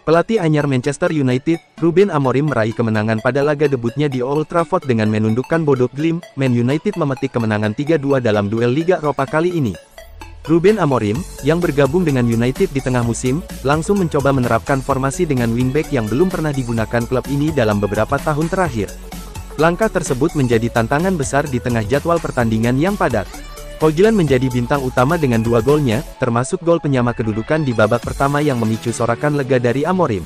Pelatih anyar Manchester United, Ruben Amorim meraih kemenangan pada laga debutnya di Old Trafford dengan menundukkan Bodo Glimt. Man United memetik kemenangan 3-2 dalam duel Liga Eropa kali ini. Ruben Amorim, yang bergabung dengan United di tengah musim, langsung mencoba menerapkan formasi dengan wingback yang belum pernah digunakan klub ini dalam beberapa tahun terakhir. Langkah tersebut menjadi tantangan besar di tengah jadwal pertandingan yang padat. Højlund menjadi bintang utama dengan 2 golnya, termasuk gol penyama kedudukan di babak pertama yang memicu sorakan lega dari Amorim.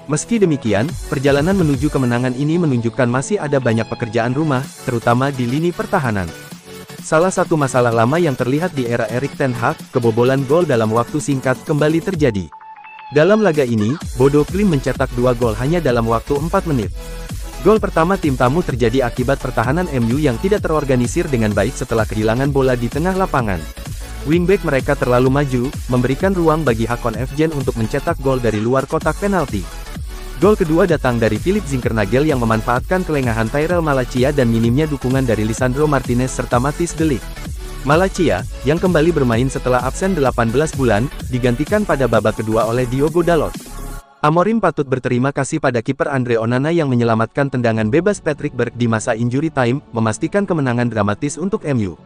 Meski demikian, perjalanan menuju kemenangan ini menunjukkan masih ada banyak pekerjaan rumah, terutama di lini pertahanan. Salah satu masalah lama yang terlihat di era Erik ten Hag, kebobolan gol dalam waktu singkat kembali terjadi. Dalam laga ini, Bodo Glimt mencetak 2 gol hanya dalam waktu 4 menit. Gol pertama tim tamu terjadi akibat pertahanan MU yang tidak terorganisir dengan baik setelah kehilangan bola di tengah lapangan. Wingback mereka terlalu maju, memberikan ruang bagi Hakon Evjen untuk mencetak gol dari luar kotak penalti. Gol kedua datang dari Philip Zinkernagel yang memanfaatkan kelengahan Tyrell Malacia dan minimnya dukungan dari Lisandro Martinez serta Matthijs de Ligt. Malacia, yang kembali bermain setelah absen 18 bulan, digantikan pada babak kedua oleh Diogo Dalot. Amorim patut berterima kasih pada kiper Andre Onana yang menyelamatkan tendangan bebas Patrick Berg di masa injury time, memastikan kemenangan dramatis untuk MU.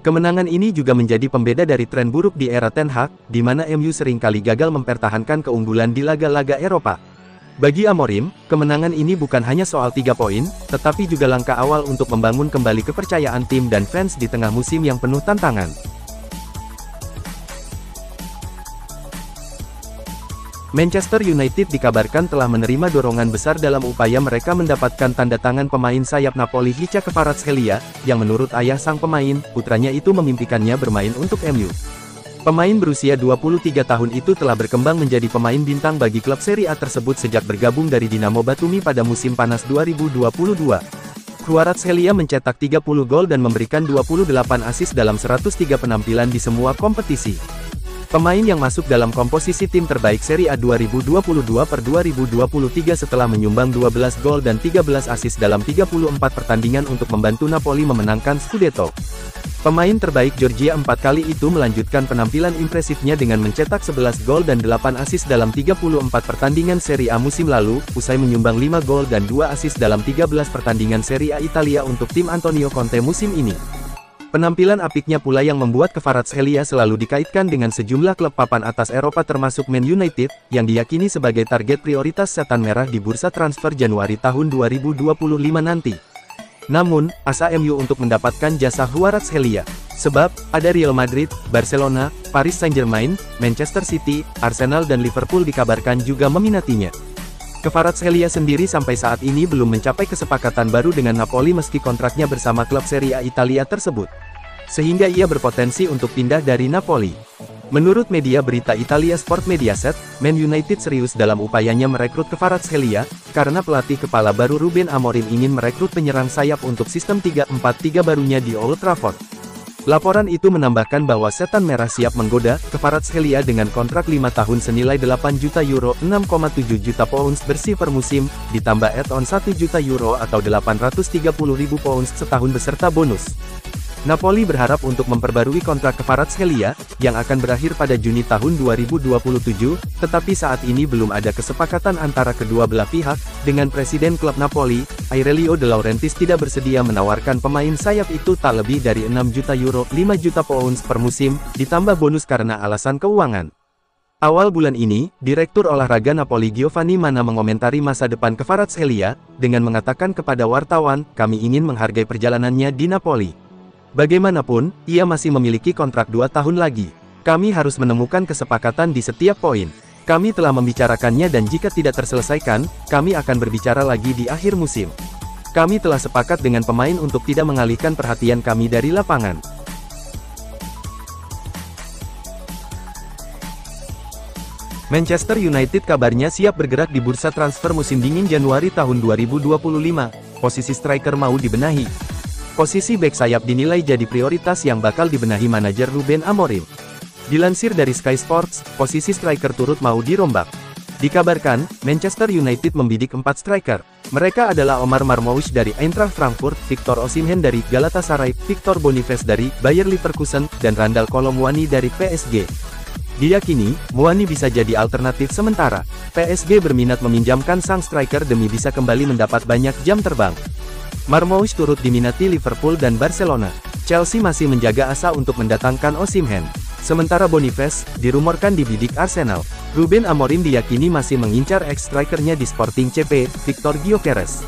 Kemenangan ini juga menjadi pembeda dari tren buruk di era Ten Hag, di mana MU seringkali gagal mempertahankan keunggulan di laga-laga Eropa. Bagi Amorim, kemenangan ini bukan hanya soal 3 poin, tetapi juga langkah awal untuk membangun kembali kepercayaan tim dan fans di tengah musim yang penuh tantangan. Manchester United dikabarkan telah menerima dorongan besar dalam upaya mereka mendapatkan tanda tangan pemain sayap Napoli Hicha Kvaratskhelia, yang menurut ayah sang pemain, putranya itu memimpikannya bermain untuk MU. Pemain berusia 23 tahun itu telah berkembang menjadi pemain bintang bagi klub Serie A tersebut sejak bergabung dari Dinamo Batumi pada musim panas 2022. Kvaratskhelia mencetak 30 gol dan memberikan 28 assist dalam 103 penampilan di semua kompetisi. Pemain yang masuk dalam komposisi tim terbaik Serie A 2022/2023 setelah menyumbang 12 gol dan 13 assist dalam 34 pertandingan untuk membantu Napoli memenangkan Scudetto. Pemain terbaik Georgia 4 kali itu melanjutkan penampilan impresifnya dengan mencetak 11 gol dan 8 assist dalam 34 pertandingan Serie A musim lalu, usai menyumbang 5 gol dan 2 assist dalam 13 pertandingan Serie A Italia untuk tim Antonio Conte musim ini. Penampilan apiknya pula yang membuat Kvaratskhelia selalu dikaitkan dengan sejumlah klub papan atas Eropa termasuk Man United, yang diyakini sebagai target prioritas setan merah di bursa transfer Januari tahun 2025 nanti. Namun, asa MU untuk mendapatkan jasa Kvaratskhelia. Sebab, ada Real Madrid, Barcelona, Paris Saint-Germain, Manchester City, Arsenal dan Liverpool dikabarkan juga meminatinya. Kvaratskhelia sendiri sampai saat ini belum mencapai kesepakatan baru dengan Napoli meski kontraknya bersama klub Serie A Italia tersebut. Sehingga ia berpotensi untuk pindah dari Napoli. Menurut media berita Italia Sport Mediaset, Man United serius dalam upayanya merekrut Kvaratskhelia, karena pelatih kepala baru Ruben Amorim ingin merekrut penyerang sayap untuk sistem 3-4-3 barunya di Old Trafford. Laporan itu menambahkan bahwa setan merah siap menggoda Kvaratskhelia dengan kontrak 5 tahun senilai 8 juta euro, 6,7 juta pounds bersih per musim, ditambah add-on 1 juta euro atau 830.000 pounds setahun beserta bonus. Napoli berharap untuk memperbarui kontrak Kvaratskhelia, yang akan berakhir pada Juni tahun 2027, tetapi saat ini belum ada kesepakatan antara kedua belah pihak. Dengan Presiden klub Napoli, Aurelio De Laurentiis tidak bersedia menawarkan pemain sayap itu tak lebih dari 6 juta euro, 5 juta pounds per musim, ditambah bonus karena alasan keuangan. Awal bulan ini, Direktur Olahraga Napoli Giovanni Manna mengomentari masa depan Kvaratskhelia, dengan mengatakan kepada wartawan, "Kami ingin menghargai perjalanannya di Napoli. Bagaimanapun, ia masih memiliki kontrak 2 tahun lagi. Kami harus menemukan kesepakatan di setiap poin. Kami telah membicarakannya dan jika tidak terselesaikan, kami akan berbicara lagi di akhir musim. Kami telah sepakat dengan pemain untuk tidak mengalihkan perhatian kami dari lapangan." Manchester United kabarnya siap bergerak di bursa transfer musim dingin Januari tahun 2025. Posisi striker mau dibenahi. Posisi bek sayap dinilai jadi prioritas yang bakal dibenahi manajer Ruben Amorim. Dilansir dari Sky Sports, posisi striker turut mau dirombak. Dikabarkan, Manchester United membidik 4 striker. Mereka adalah Omar Marmoush dari Eintracht Frankfurt, Victor Osimhen dari Galatasaray, Victor Boniface dari Bayer Leverkusen, dan Randal Kolo Muani dari PSG. Diyakini, Muani bisa jadi alternatif sementara. PSG berminat meminjamkan sang striker demi bisa kembali mendapat banyak jam terbang. Marmoush turut diminati Liverpool dan Barcelona. Chelsea masih menjaga asa untuk mendatangkan Osimhen. Sementara Boniface, dirumorkan dibidik Arsenal. Ruben Amorim diyakini masih mengincar ex-strikernya di Sporting CP, Victor Gyökeres.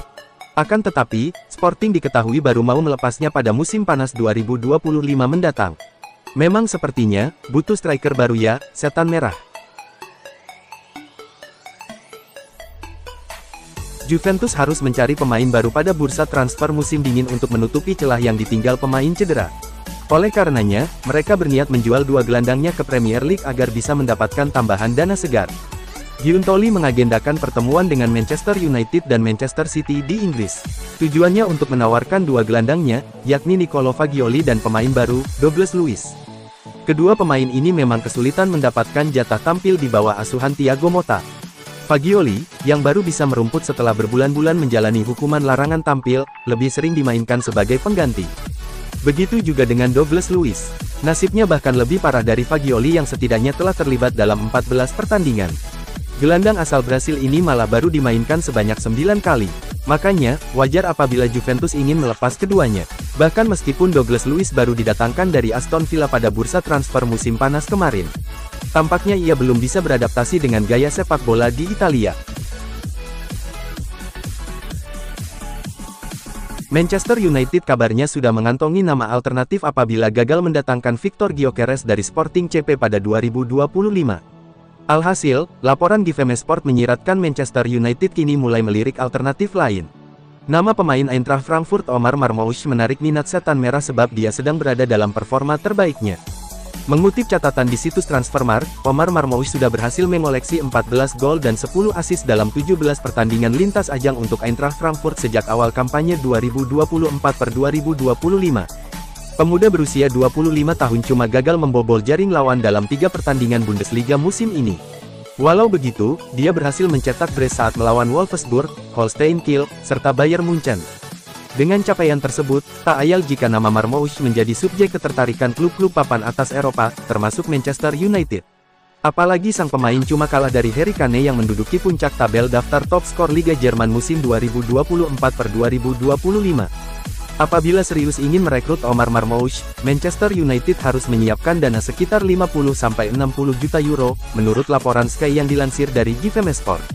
Akan tetapi, Sporting diketahui baru mau melepasnya pada musim panas 2025 mendatang. Memang sepertinya, butuh striker baru ya, setan merah. Juventus harus mencari pemain baru pada bursa transfer musim dingin untuk menutupi celah yang ditinggal pemain cedera. Oleh karenanya, mereka berniat menjual 2 gelandangnya ke Premier League agar bisa mendapatkan tambahan dana segar. Giuntoli mengagendakan pertemuan dengan Manchester United dan Manchester City di Inggris. Tujuannya untuk menawarkan 2 gelandangnya, yakni Nicolo Fagioli dan pemain baru, Douglas Luiz. Kedua pemain ini memang kesulitan mendapatkan jatah tampil di bawah asuhan Thiago Motta. Fagioli, yang baru bisa merumput setelah berbulan-bulan menjalani hukuman larangan tampil, lebih sering dimainkan sebagai pengganti. Begitu juga dengan Douglas Luiz. Nasibnya bahkan lebih parah dari Fagioli yang setidaknya telah terlibat dalam 14 pertandingan. Gelandang asal Brasil ini malah baru dimainkan sebanyak 9 kali. Makanya, wajar apabila Juventus ingin melepas keduanya. Bahkan meskipun Douglas Luiz baru didatangkan dari Aston Villa pada bursa transfer musim panas kemarin. Tampaknya ia belum bisa beradaptasi dengan gaya sepak bola di Italia. Manchester United kabarnya sudah mengantongi nama alternatif apabila gagal mendatangkan Victor Gyökeres dari Sporting CP pada 2025. Alhasil, laporan GiveMeSport menyiratkan Manchester United kini mulai melirik alternatif lain. Nama pemain Eintracht Frankfurt Omar Marmoush menarik minat setan merah sebab dia sedang berada dalam performa terbaiknya. Mengutip catatan di situs Transfermarkt, Omar Marmoush sudah berhasil mengoleksi 14 gol dan 10 assist dalam 17 pertandingan lintas ajang untuk Eintracht Frankfurt sejak awal kampanye 2024/2025. Pemuda berusia 25 tahun cuma gagal membobol jaring lawan dalam 3 pertandingan Bundesliga musim ini. Walau begitu, dia berhasil mencetak brace saat melawan Wolfsburg, Holstein Kiel, serta Bayern Munchen. Dengan capaian tersebut, tak ayal jika nama Marmoush menjadi subjek ketertarikan klub-klub papan atas Eropa, termasuk Manchester United. Apalagi sang pemain cuma kalah dari Harry Kane yang menduduki puncak tabel daftar top skor Liga Jerman musim 2024/2025. Apabila serius ingin merekrut Omar Marmoush, Manchester United harus menyiapkan dana sekitar 50-60 juta euro, menurut laporan Sky yang dilansir dari GiveMeSport.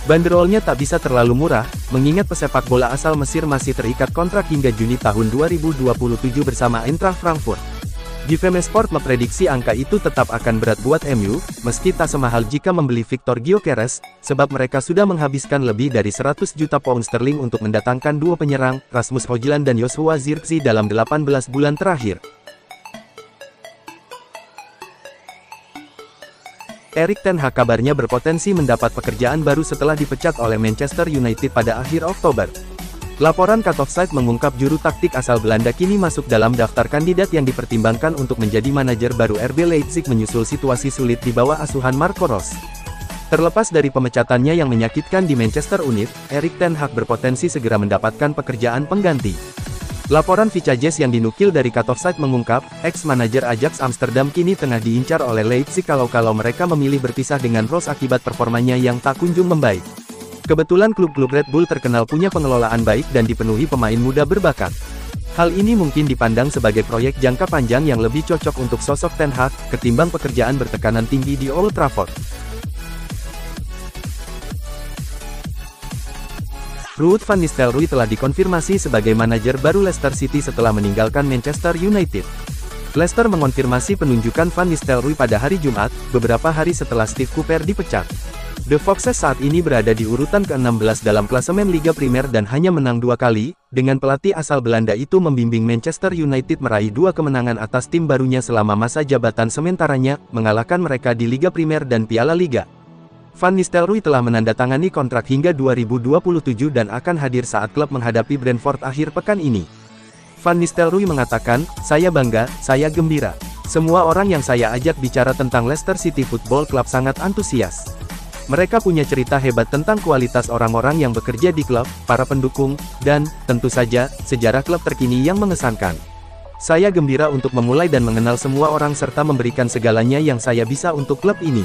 Banderolnya tak bisa terlalu murah, mengingat pesepak bola asal Mesir masih terikat kontrak hingga Juni tahun 2027 bersama Eintracht Frankfurt. GiveMeSport memprediksi angka itu tetap akan berat buat MU, meski tak semahal jika membeli Victor Gyökeres, sebab mereka sudah menghabiskan lebih dari 100 juta pound sterling untuk mendatangkan dua penyerang, Rasmus Højlund dan Joshua Zirkzee dalam 18 bulan terakhir. Erik ten Hag kabarnya berpotensi mendapat pekerjaan baru setelah dipecat oleh Manchester United pada akhir Oktober. Laporan Cut Offside mengungkap juru taktik asal Belanda kini masuk dalam daftar kandidat yang dipertimbangkan untuk menjadi manajer baru RB Leipzig menyusul situasi sulit di bawah asuhan Marco Rose. Terlepas dari pemecatannya yang menyakitkan di Manchester United, Erik ten Hag berpotensi segera mendapatkan pekerjaan pengganti. Laporan Vicajes yang dinukil dari Cut Offside mengungkap, ex-manajer Ajax Amsterdam kini tengah diincar oleh Leipzig kalau mereka memilih berpisah dengan Rose akibat performanya yang tak kunjung membaik. Kebetulan klub-klub Red Bull terkenal punya pengelolaan baik dan dipenuhi pemain muda berbakat. Hal ini mungkin dipandang sebagai proyek jangka panjang yang lebih cocok untuk sosok ten Hag, ketimbang pekerjaan bertekanan tinggi di Old Trafford. Ruud van Nistelrooy telah dikonfirmasi sebagai manajer baru Leicester City setelah meninggalkan Manchester United. Leicester mengonfirmasi penunjukan Van Nistelrooy pada hari Jumat, beberapa hari setelah Steve Cooper dipecat. The Foxes saat ini berada di urutan ke-16 dalam klasemen Liga Primer dan hanya menang 2 kali, dengan pelatih asal Belanda itu membimbing Manchester United meraih 2 kemenangan atas tim barunya selama masa jabatan sementaranya, mengalahkan mereka di Liga Primer dan Piala Liga. Van Nistelrooy telah menandatangani kontrak hingga 2027 dan akan hadir saat klub menghadapi Brentford akhir pekan ini. Van Nistelrooy mengatakan, "Saya bangga, saya gembira. Semua orang yang saya ajak bicara tentang Leicester City Football Club sangat antusias. Mereka punya cerita hebat tentang kualitas orang-orang yang bekerja di klub, para pendukung, dan, tentu saja, sejarah klub terkini yang mengesankan. Saya gembira untuk memulai dan mengenal semua orang serta memberikan segalanya yang saya bisa untuk klub ini.